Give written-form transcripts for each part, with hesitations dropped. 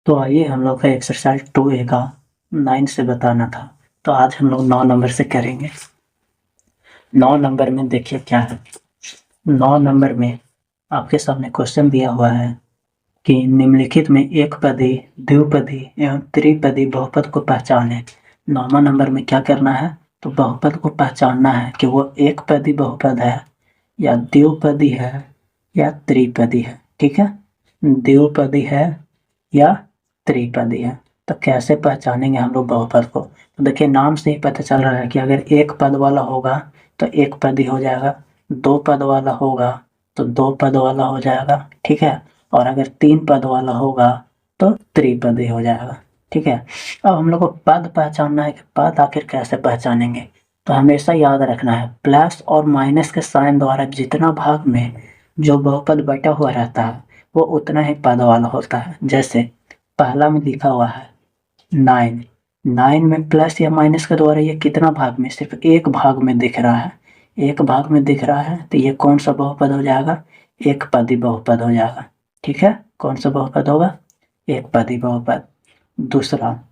तो आइए हम लोग का एक्सरसाइज 2A का 9 से बताना था, तो आज हम लोग 9 नंबर से करेंगे। 9 नंबर में देखिए क्या है। 9 नंबर में आपके सामने क्वेश्चन दिया हुआ है कि निम्नलिखित में एक पदी, द्विपदी एवं त्रिपदी बहुपद को पहचानें। 9वां नंबर में क्या करना है, तो बहुपद को पहचानना है कि वो एक पदी बहुपद है या द्विपदी है या त्रिपदी है। ठीक है, द्विपदी है या त्रिपदी है। तो कैसे पहचानेंगे हम लोग बहुपद को, तो देखिए नाम से ही पता चल रहा है कि अगर एक पद वाला होगा तो एक पदी हो जाएगा, दो पद वाला होगा तो दो पद वाला हो जाएगा। ठीक है, और अगर तीन पद वाला होगा तो त्रिपदी हो जाएगा। ठीक है, अब हम लोग को पद पहचानना है कि पद आखिर कैसे पहचानेंगे। तो हमेशा याद रखना है प्लस और माइनस के साइन द्वारा जितना भाग में जो बहुपद बटा हुआ रहता है वो उतना ही पद वाला होता है। जैसे पहला में लिखा हुआ है 9, 9 में प्लस या माइनस के द्वारा ये कितना भाग में, सिर्फ एक भाग में दिख रहा है, एक भाग में दिख रहा है, तो ये कौन सा बहुपद हो जाएगा, एक पदी बहुपद हो जाएगा। ठीक है, कौन सा बहुपद होगा, एक पदी बहुपद। दूसरा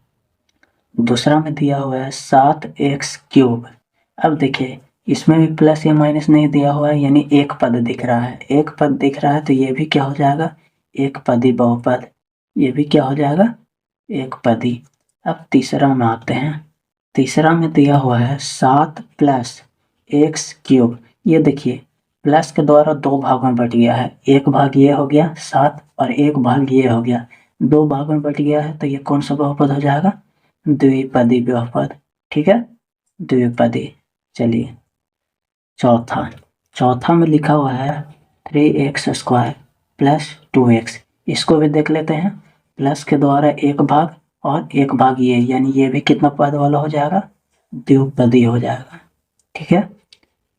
दूसरा में दिया हुआ है 7x³ अब देखिए इसमें भी प्लस या माइनस नहीं दिया हुआ है, यानी एक पद दिख रहा है, एक पद दिख रहा है तो ये भी क्या हो जाएगा, एक पदी बहुपद। ये भी क्या हो जाएगा, एक पदी। अब तीसरा में आते हैं, तीसरा में दिया हुआ है 7+x³। ये देखिए प्लस के द्वारा दो भाग में बट गया है, एक भाग ये हो गया 7 और एक भाग ये हो गया, दो भाग में बट गया है, तो ये कौन सा बहुपद हो जाएगा, द्विपदी बहुपद। ठीक है, द्विपदी। चलिए चौथा, चौथा में लिखा हुआ है 3x² + 2x। इसको भी देख लेते हैं, प्लस के द्वारा एक भाग और एक भाग ये, यानी ये भी कितना पद वाला हो जाएगा, द्विपदी हो जाएगा। ठीक है,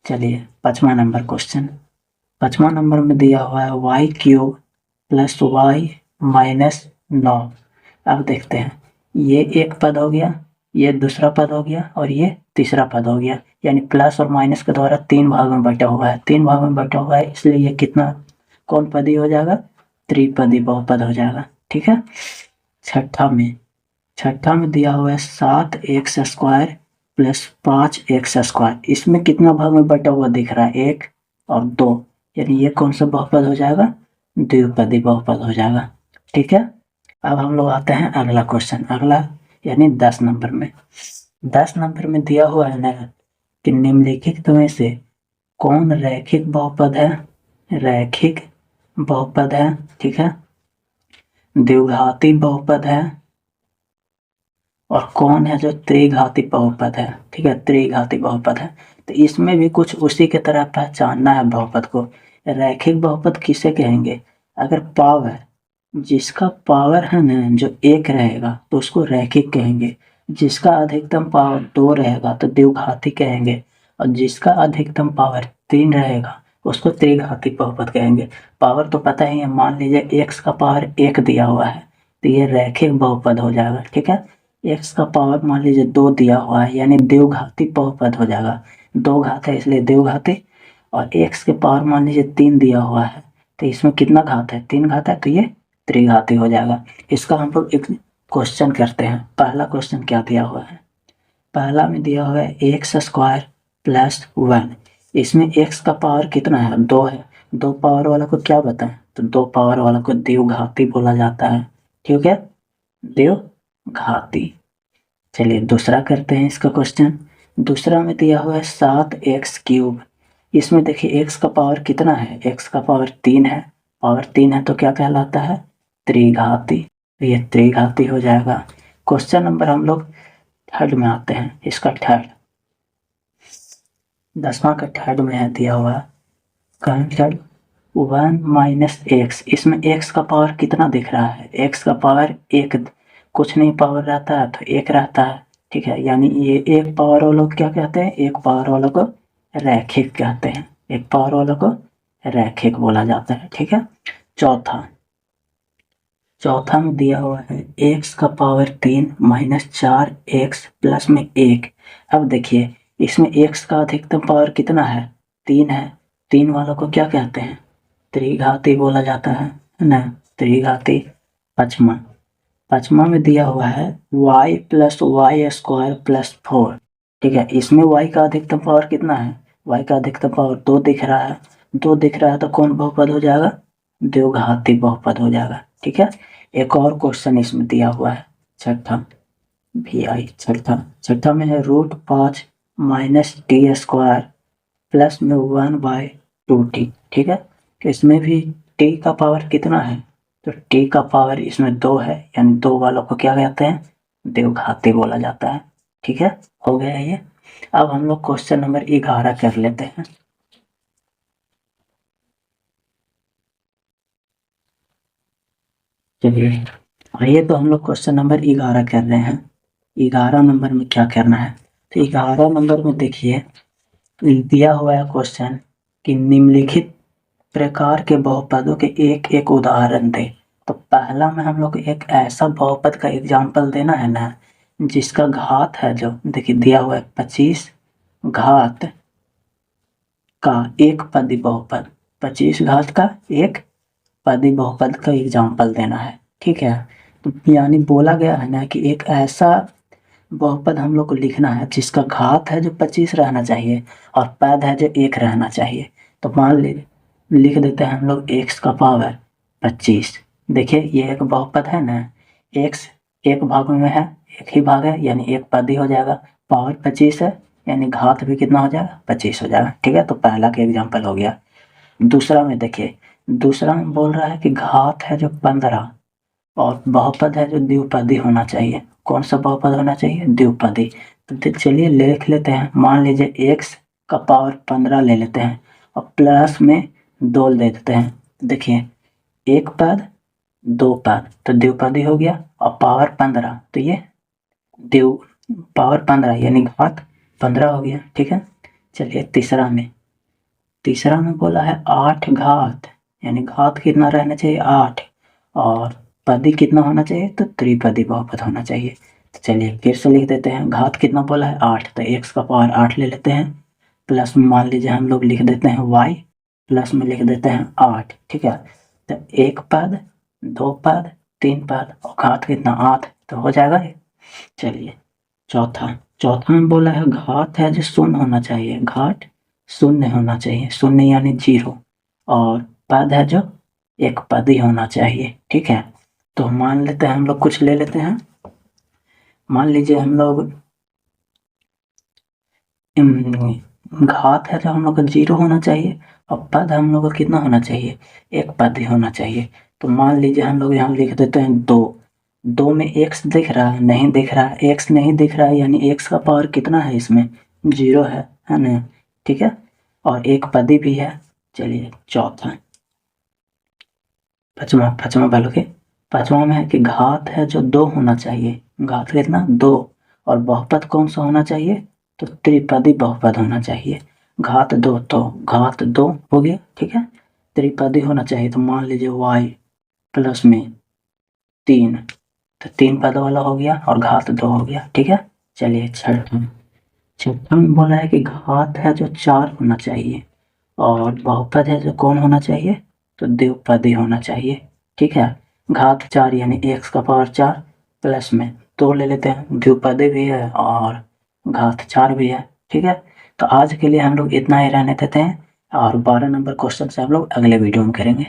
चलिए 5वां नंबर क्वेश्चन। 5वां नंबर में दिया हुआ है y³ + y - 9। अब देखते हैं, ये एक पद हो गया, ये दूसरा पद हो गया और ये तीसरा पद हो गया, यानी प्लस और माइनस के द्वारा तीन भाग में बटा हुआ है, तीन भाग में बटा हुआ है, इसलिए ये कितना कौन पदी हो जाएगा, त्रिपदी बहुपद हो जाएगा। ठीक है, छठा में दिया हुआ है 7x² + 5x²। इसमें कितना भाग में बटा हुआ दिख रहा है, एक और दो, यानी ये कौन सा बहुपद हो जाएगा, द्विपदी बहुपद हो जाएगा। ठीक है, अब हम लोग आते हैं अगला क्वेश्चन, अगला यानी 10 नंबर में। 10 नंबर में दिया हुआ है ना कि निम्नलिखित में से कौन रैखिक बहुपद है, रैखिक बहुपद है। ठीक है, द्विघाती बहुपद है और कौन है जो त्रिघाती बहुपद है। ठीक है, त्रिघाती बहुपद है। तो इसमें भी कुछ उसी के तरह पहचानना है बहुपद को। रैखिक बहुपद किसे कहेंगे, अगर पावर, जिसका पावर है ना जो एक रहेगा तो उसको रैखिक कहेंगे, जिसका अधिकतम पावर 2 रहेगा तो द्विघाती कहेंगे, और जिसका अधिकतम पावर 3 रहेगा उसको त्रिघाती बहुपद कहेंगे। पावर तो पता ही है, मान लीजिए x का पावर 1 दिया हुआ है तो ये रैखिक बहुपद हो जाएगा। ठीक है, x का पावर मान लीजिए 2 दिया हुआ है, यानी द्विघाती बहुपद हो जाएगा, दो घात है इसलिए द्विघाती, और x के पावर मान लीजिए 3 दिया हुआ है तो इसमें कितना घात है, 3 घात है, तो ये त्रिघाती हो जाएगा। इसका हम लोग एक क्वेश्चन करते हैं। पहला क्वेश्चन क्या दिया हुआ है, पहला में दिया हुआ है x² + 1। इसमें x का पावर कितना है, 2 है, दो पावर वाला को क्या बताएं, तो दो पावर वाला को द्विघाती बोला जाता है। ठीक है, द्विघाती। चलिए दूसरा करते हैं इसका क्वेश्चन। दूसरा में दिया हुआ है 7x³। इसमें देखिए x का पावर कितना है, x का पावर 3 है, पावर 3 है तो क्या कहलाता है, त्रिघाती। तो ये त्रिघाती हो जाएगा। क्वेश्चन नंबर हम लोग थर्ड में आते हैं, इसका थर्ड, 10वां का थर्ड में है दिया हुआ थर्ड 1 - x। इसमें x का पावर कितना दिख रहा है, x का पावर 1, कुछ नहीं पावर रहता है तो 1 रहता है। ठीक है, यानी ये एक पावर वालों को क्या कहते हैं, एक पावर वालों को रैखिक कहते हैं, एक पावर वालों को रैखिक बोला जाता है। ठीक है, चौथा में दिया हुआ है x का पावर 3 - 4x + 1। अब देखिए इसमें x का अधिकतम पावर कितना है, 3 है, 3 वालों को क्या कहते हैं, त्रिघाती बोला जाता है ना। त्रिघाती पचमा, पचमा में दिया हुआ है y plus y square plus 4। ठीक है, इसमें y का अधिकतम पावर कितना है, y का अधिकतम पावर 2 दिख रहा है, 2 दिख रहा है तो कौन बहुपद हो जाएगा, द्विघाती बहुपद हो जाएगा। ठीक है, एक और क्वेश्चन इसमें दिया हुआ है छठा छठा में है √5 माइनस टी स्क्वायर प्लस में 1/2t। ठीक है, तो इसमें भी t का पावर कितना है, तो t का पावर इसमें 2 है, यानी 2 वालों को क्या कहते हैं, द्विघाती बोला जाता है। ठीक है, हो गया ये। अब हम लोग क्वेश्चन नंबर 11 कर लेते हैं। चलिए आइए, तो हम लोग क्वेश्चन नंबर 11 कर रहे हैं। 11 नंबर में क्या करना है, तो 11 नंबर में देखिए दिया हुआ है क्वेश्चन कि निम्नलिखित प्रकार के बहुपदों के एक एक उदाहरण दे। तो पहला में हम लोग एक ऐसा बहुपद का एग्जाम्पल देना है ना जिसका घात है, जो देखिए दिया हुआ है 25 घात का एक पदी बहुपद, 25 घात का एक पदी बहुपद का एग्जाम्पल देना है। ठीक है, तो यानी बोला गया है ना कि एक ऐसा बहुपद हम लोग को लिखना है जिसका घात है जो 25 रहना चाहिए और पद है जो 1 रहना चाहिए। तो मान लीजिए लिख देते हैं हम लोग x का पावर 25। देखिए ये एक बहुपद है ना, x एक भाग में है, एक ही भाग है, यानी एक पद ही हो जाएगा। पावर 25 है, यानी घात भी कितना हो जाएगा, 25 हो जाएगा। ठीक है, तो पहला का एग्जाम्पल हो गया। दूसरा में देखिए, दूसरा में बोल रहा है कि घात है जो 15 और बहुपद है जो द्विपदी होना चाहिए। कौन सा बहुपद होना चाहिए, द्विपदी। तो चलिए लिख लेते हैं, मान लीजिए x का पावर 15 ले लेते हैं और प्लस में 2 ले देते हैं। देखिए एक पद 2 पद तो द्विपदी हो गया, और पावर 15 तो ये द्वि पावर 15 यानी घात 15 हो गया। ठीक है, चलिए तीसरा में बोला है 8 घात, यानी घात कितना रहना चाहिए, 8, और पदी कितना होना चाहिए, तो त्रिपदी बहुपद होना चाहिए। तो चलिए फिर से लिख देते हैं, घात कितना बोला है 8, तो x का पावर 8 ले लेते हैं, प्लस में मान लीजिए हम लोग लिख देते हैं y, प्लस में लिख देते हैं 8। ठीक है, तो एक पद 2 पद 3 पद और घात कितना 8, तो हो जाएगा ये। चलिए चौथा में बोला है घात है जो शून्य होना चाहिए, घात शून्य होना चाहिए, शून्य यानी 0, और पद है जो एक पद ही होना चाहिए। ठीक है, तो मान लेते हैं हम लोग कुछ ले लेते हैं, मान लीजिए हम लोग घात है जो हम लोग का 0 होना चाहिए और पद हम लोग का कितना होना चाहिए, एक पद ही होना चाहिए। तो मान लीजिए हम लोग यहाँ लिख देते हैं 2 में x दिख रहा है, नहीं दिख रहा है, x नहीं दिख रहा है, यानी x का पावर कितना है, इसमें 0 है ना। ठीक है, और एक पदी भी है। चलिए पांचवा वालों के पांचवा में है कि घात है जो 2 होना चाहिए, घात कितना 2, और बहुपद कौन सा होना चाहिए, तो त्रिपदी बहुपद होना चाहिए। घात 2 तो घात 2 हो गया। ठीक है, त्रिपदी होना चाहिए, तो मान लीजिए y प्लस में 3, तो 3 पद वाला हो गया और घात 2 हो गया। ठीक है, चलिए छठा में बोला है कि घात है जो 4 होना चाहिए और बहुपद है जो कौन होना चाहिए, तो द्विपदी होना चाहिए। ठीक है, घात 4 यानी x का पावर 4 प्लस में 2 ले लेते हैं, द्विपदी भी है और घात 4 भी है। ठीक है, तो आज के लिए हम लोग इतना ही रहने देते हैं और 12 नंबर क्वेश्चन से हम लोग अगले वीडियो में करेंगे।